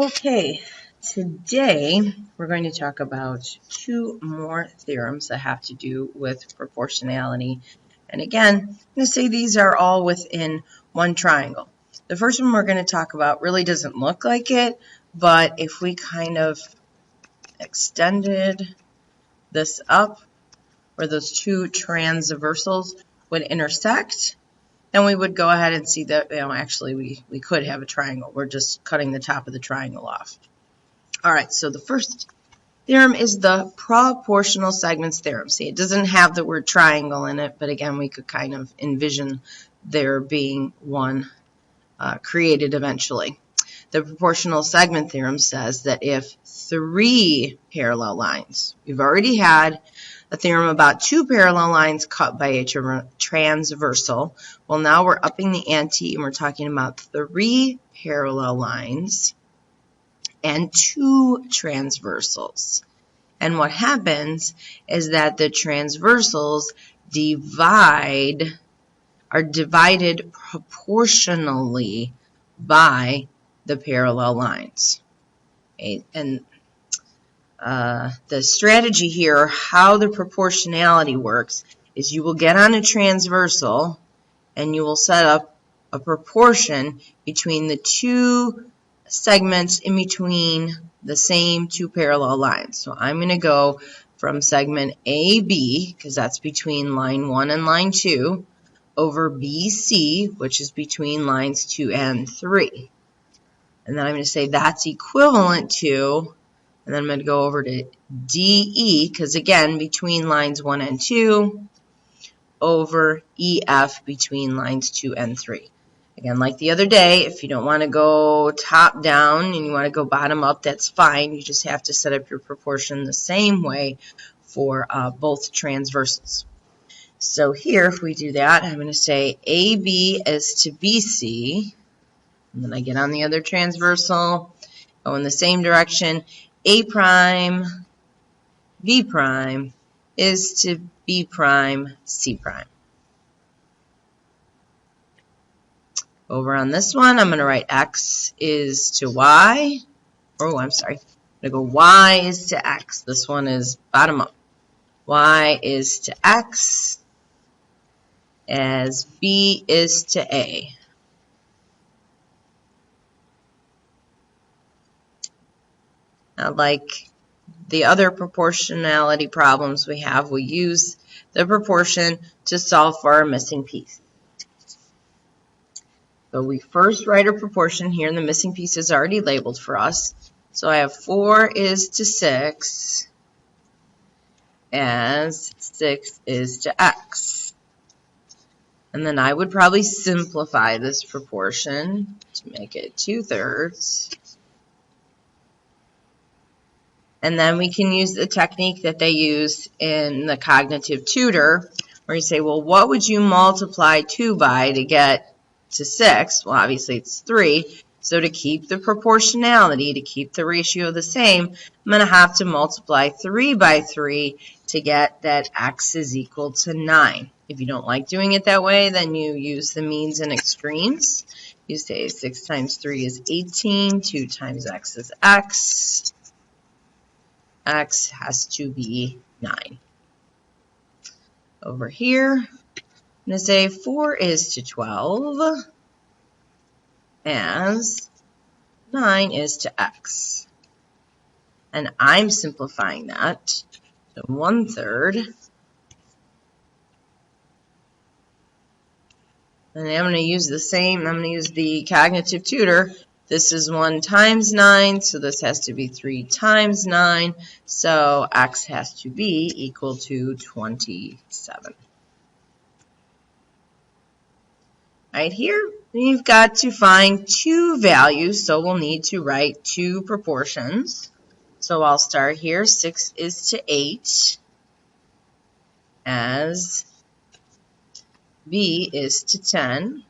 Okay, today we're going to talk about two more theorems that have to do with proportionality. And again, I'm going to say these are all within one triangle. The first one we're going to talk about really doesn't look like it, but if we kind of extended this up where those two transversals would intersect, then we would go ahead and see that, actually we could have a triangle. We're just cutting the top of the triangle off. All right, so the first theorem is the proportional segments theorem. See, it doesn't have the word triangle in it, but again, we could kind of envision there being one created eventually. The proportional segment theorem says that if three parallel lines, we've already had a theorem about two parallel lines cut by a transversal. Well, now we're upping the ante and we're talking about three parallel lines and two transversals. And what happens is that the transversals are divided proportionally by the parallel lines. Okay? And the strategy here, how the proportionality works, is you will get on a transversal and you will set up a proportion between the two segments in between the same two parallel lines. So I'm going to go from segment AB, because that's between line 1 and line 2, over BC, which is between lines 2 and 3. And then I'm going to say that's equivalent to, and then I'm going to go over to DE, because again, between lines 1 and 2, over EF between lines 2 and 3. Again, like the other day, if you don't want to go top down and you want to go bottom up, that's fine. You just have to set up your proportion the same way for both transversals. So here, if we do that, I'm going to say AB is to BC, and then I get on the other transversal, go in the same direction. A prime, B prime is to B prime, C prime. Over on this one, I'm going to write X is to Y. Oh, I'm sorry. I'm going to go Y is to X. This one is bottom up. Y is to X as B is to A. Now, like the other proportionality problems we have, we use the proportion to solve for our missing piece. So we first write a proportion here, and the missing piece is already labeled for us. So I have 4 is to 6 as 6 is to X. And then I would probably simplify this proportion to make it 2/3. And then we can use the technique that they use in the cognitive tutor, where you say, well, what would you multiply 2 by to get to 6? Well, obviously it's 3. So to keep the proportionality, to keep the ratio the same, I'm going to have to multiply 3 by 3 to get that X is equal to 9. If you don't like doing it that way, then you use the means and extremes. You say 6 times 3 is 18, 2 times X is X. X has to be 9. Over here, I'm going to say 4 is to 12 as 9 is to X. And I'm simplifying that to 1/3. And I'm going to use the same, I'm going to use the cognitive tutor. This is 1 times 9, so this has to be 3 times 9. So X has to be equal to 27. Right here, you've got to find two values, so we'll need to write two proportions. So I'll start here. 6 is to 8 as B is to 10.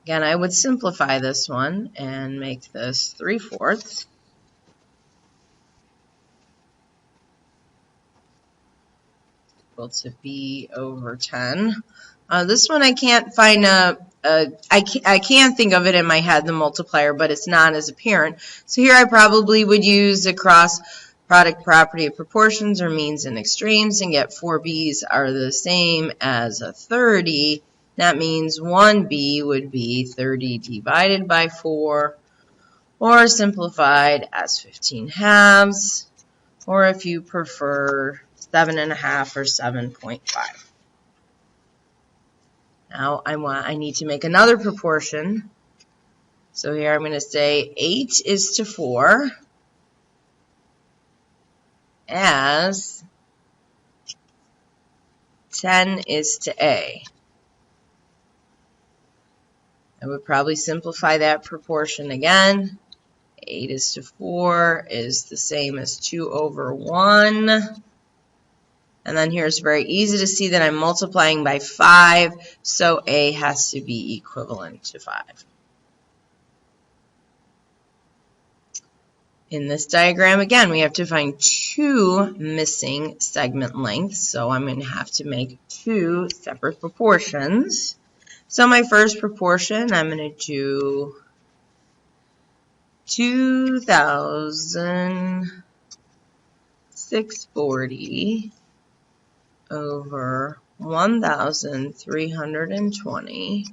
Again, I would simplify this one and make this 3/4. Equal to B over 10. This one I can't find a I can think of it in my head, the multiplier, but it's not as apparent. So here I probably would use a cross product property of proportions or means and extremes and get 4b's are the same as a 30. That means 1b would be 30 divided by 4, or simplified as 15 halves, or if you prefer 7.5 or 7.5. Now I need to make another proportion. So here I'm going to say 8 is to 4 as 10 is to A. I would probably simplify that proportion again. 8 is to 4 is the same as 2 over 1. And then here it's very easy to see that I'm multiplying by 5, so A has to be equivalent to 5. In this diagram, again, we have to find 2 missing segment lengths, so I'm going to have to make 2 separate proportions. So my first proportion, I'm going to do 2,640 over 1,320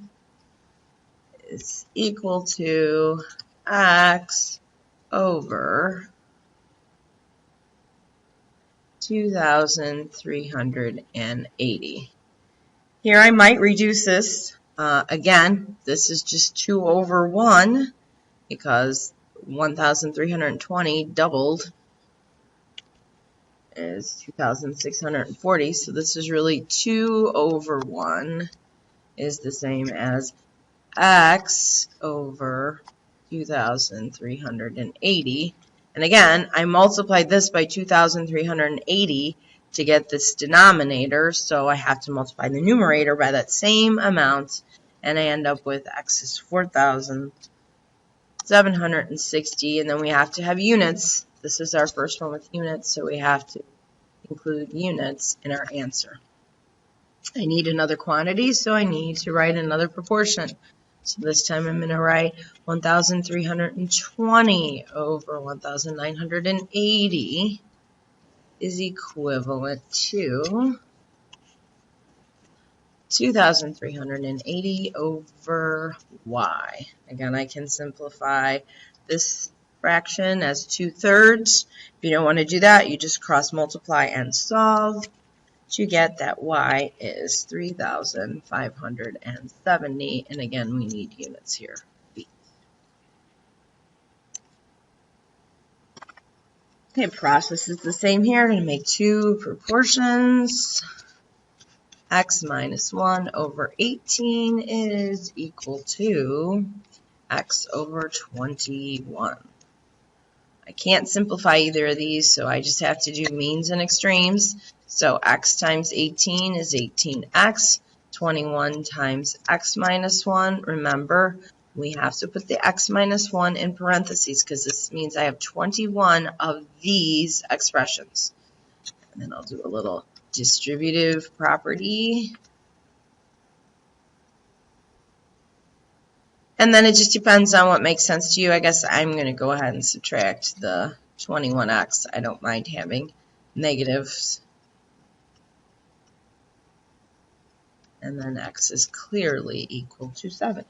is equal to x over 2,380. Here I might reduce this. Again, this is just 2 over 1 because 1,320 doubled is 2,640. So this is really 2 over 1 is the same as x over 2,380. And again, I multiplied this by 2,380 to get this denominator, so I have to multiply the numerator by that same amount, and I end up with x is 4,760, and then we have to have units. This is our first one with units, so we have to include units in our answer. I need another quantity, so I need to write another proportion. So this time I'm going to write 1,320 over 1,980 is equivalent to 2,380 over y. Again, I can simplify this fraction as 2/3. If you don't want to do that, you just cross multiply and solve to get that y is 3,570, and again we need units here. Okay, process is the same here. I'm going to make 2 proportions. X minus 1 over 18 is equal to x over 21. I can't simplify either of these, so I just have to do means and extremes. So x times 18 is 18x. 21 times x minus 1. Remember, we have to put the x minus 1 in parentheses because this means I have 21 of these expressions. And then I'll do a little distributive property. And then it just depends on what makes sense to you. I guess I'm going to go ahead and subtract the 21x. I don't mind having negatives. And then x is clearly equal to 7.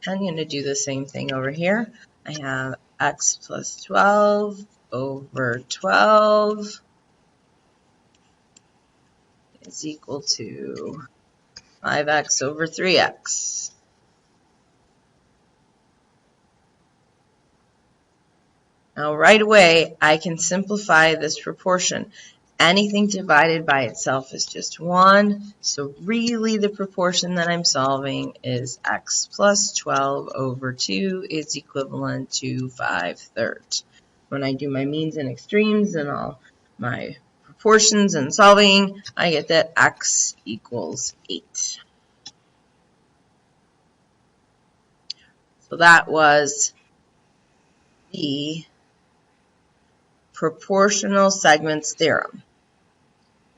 I'm going to do the same thing over here. I have x plus 12 over 12 is equal to 5x over 3x. Now right away, I can simplify this proportion. Anything divided by itself is just 1, so really the proportion that I'm solving is x plus 12 over 2 is equivalent to 5/3. When I do my means and extremes and all my proportions and solving, I get that x equals 8. So that was the proportional segments theorem.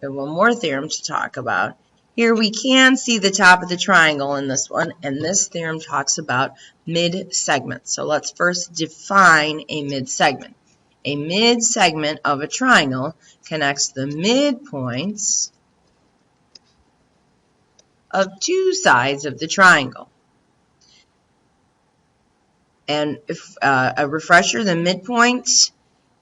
We have one more theorem to talk about, Here we can see the top of the triangle in this one, and this theorem talks about mid-segment. So let's first define a mid-segment. A mid-segment of a triangle connects the midpoints of two sides of the triangle. And if a refresher, the midpoint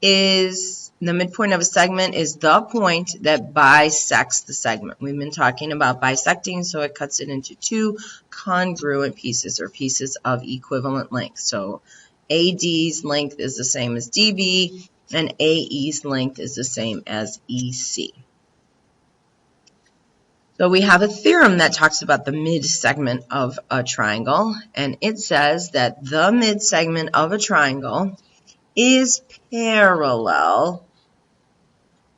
of a segment is the point that bisects the segment. We've been talking about bisecting, so it cuts it into two congruent pieces, or pieces of equivalent length. So AD's length is the same as DB, and AE's length is the same as EC. So we have a theorem that talks about the mid-segment of a triangle, and it says that the mid-segment of a triangle is parallel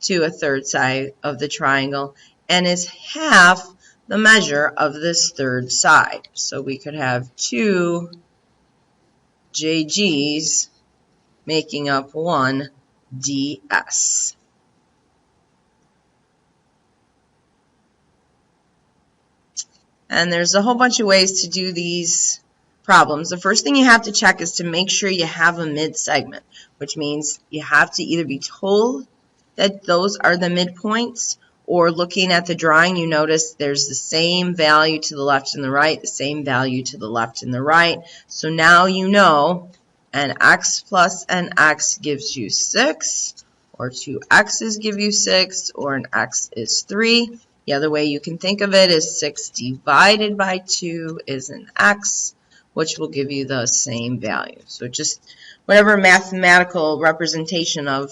to a third side of the triangle and is half the measure of this third side. So we could have two JGs making up one DS. And there's a whole bunch of ways to do these problems. The first thing you have to check is to make sure you have a mid-segment, which means you have to either be told that those are the midpoints, or looking at the drawing you notice there's the same value to the left and the right, the same value to the left and the right. So now you know an x plus an x gives you 6, or two x's give you 6, or an x is 3. The other way you can think of it is 6 divided by 2 is an x, which will give you the same value. So just whatever mathematical representation of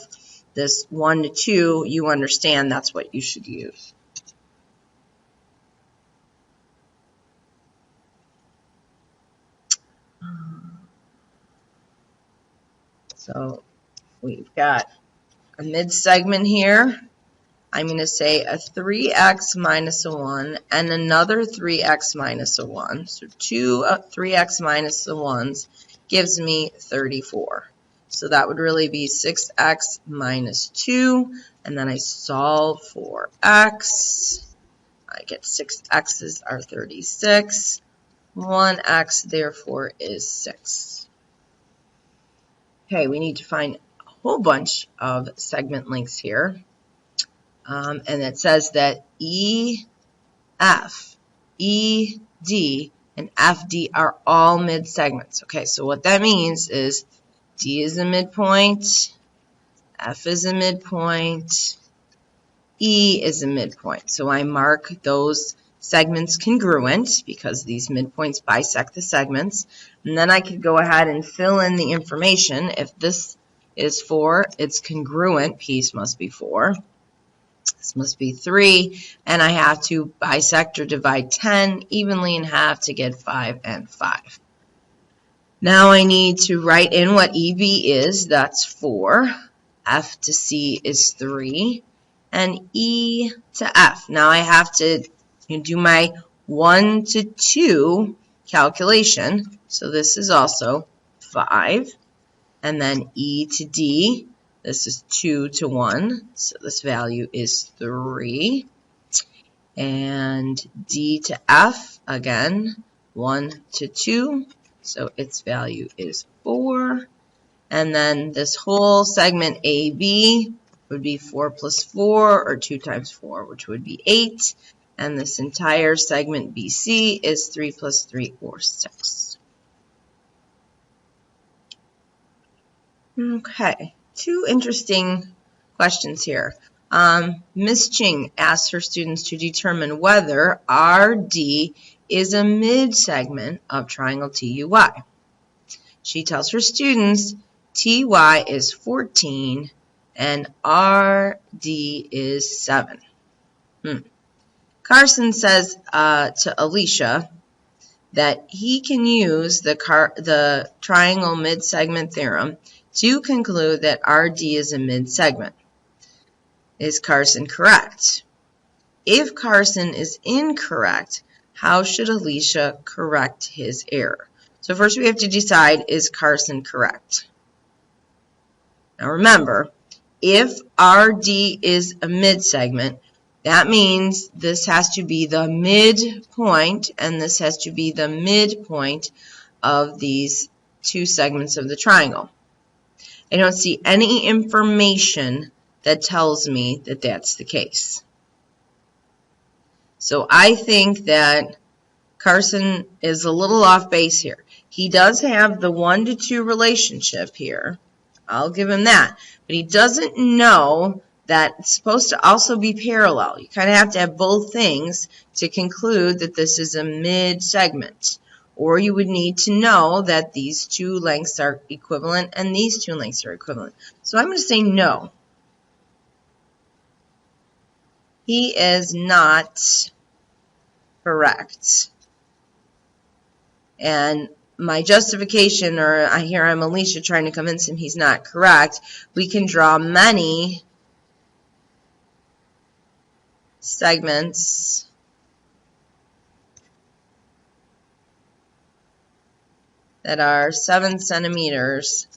this 1 to 2 you understand, that's what you should use. So we've got a mid-segment here. I'm going to say a 3x minus a 1 and another 3x minus a 1. So two 3x minus a 1s gives me 34. So that would really be 6x minus 2. And then I solve for x. I get 6 x's are 36. 1x therefore is 6. Okay, we need to find a whole bunch of segment lengths here. And it says that EF, ED, and FD are all mid-segments. Okay, so what that means is D is a midpoint, F is a midpoint, E is a midpoint. So I mark those segments congruent because these midpoints bisect the segments. And then I could go ahead and fill in the information. If this is 4, its congruent piece must be 4. This must be 3, and I have to bisect or divide 10 evenly in half to get 5 and 5. Now I need to write in what EB is. That's 4. F to C is 3. And E to F. Now I have to do my 1 to 2 calculation. So this is also 5. And then E to D. This is 2 to 1, so this value is 3. And D to F, again, 1 to 2, so its value is 4. And then this whole segment AB would be 4 plus 4, or 2 times 4, which would be 8. And this entire segment BC is 3 plus 3, or 6. Okay. Two interesting questions here. Ms. Ching asks her students to determine whether RD is a mid-segment of triangle TUY. She tells her students TY is 14 and RD is 7. Carson says to Alicia that he can use the triangle mid-segment theorem to conclude that RD is a mid-segment. Is Carson correct? If Carson is incorrect, how should Alicia correct his error? So first we have to decide, is Carson correct? Now remember, if RD is a mid-segment, That means this has to be the midpoint, and this has to be the midpoint of these two segments of the triangle. I don't see any information that tells me that that's the case. So I think that Carson is a little off base here. He does have the 1 to 2 relationship here. I'll give him that. But he doesn't know that it's supposed to also be parallel. You kind of have to have both things to conclude that this is a mid-segment. Or you would need to know that these two lengths are equivalent and these two lengths are equivalent. So I'm going to say no. He is not correct. And my justification, or I hear I'm Alicia trying to convince him he's not correct, we can draw many segments that are 7 centimeters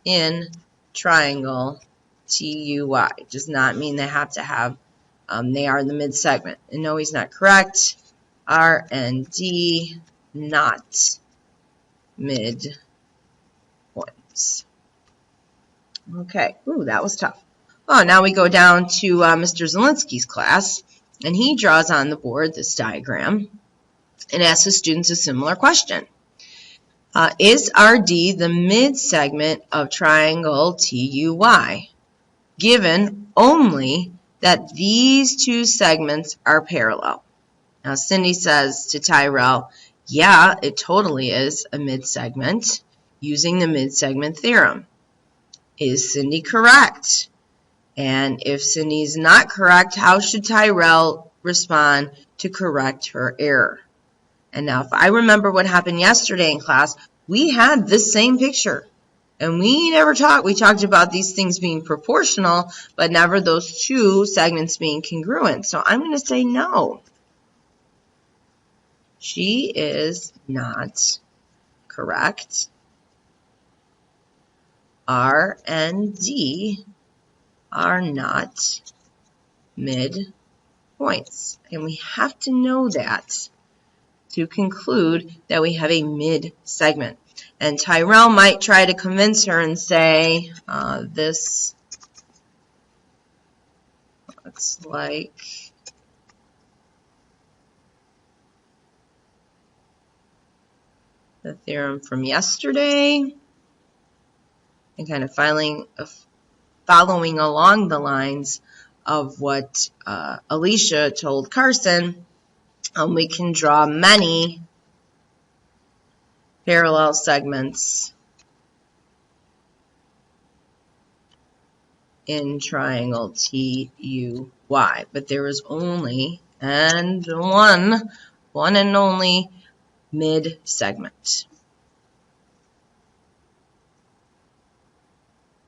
in triangle TUY. Does not mean they have to have, they are the mid-segment. And no, he's not correct. R and D, not mid-points. Okay, ooh, that was tough. Oh, now we go down to Mr. Zielinski's class, and he draws on the board this diagram and asks the students a similar question. Is RD the mid-segment of triangle TUY, given only that these two segments are parallel? Now, Cindy says to Tyrell, yeah, it totally is a mid-segment using the mid-segment theorem. Is Cindy correct? And if Cindy's not correct, how should Tyrell respond to correct her error? And now, if I remember what happened yesterday in class, we had this same picture. And we never talked. We talked about these things being proportional, but never those two segments being congruent. So I'm going to say no. She is not correct. R and D are not mid-points. And we have to know that to conclude that we have a mid-segment. And Tyrell might try to convince her and say, this looks like the theorem from yesterday, and kind of following along the lines of what Alicia told Carson. We can draw many parallel segments in triangle TUY, but there is only one and only mid-segment.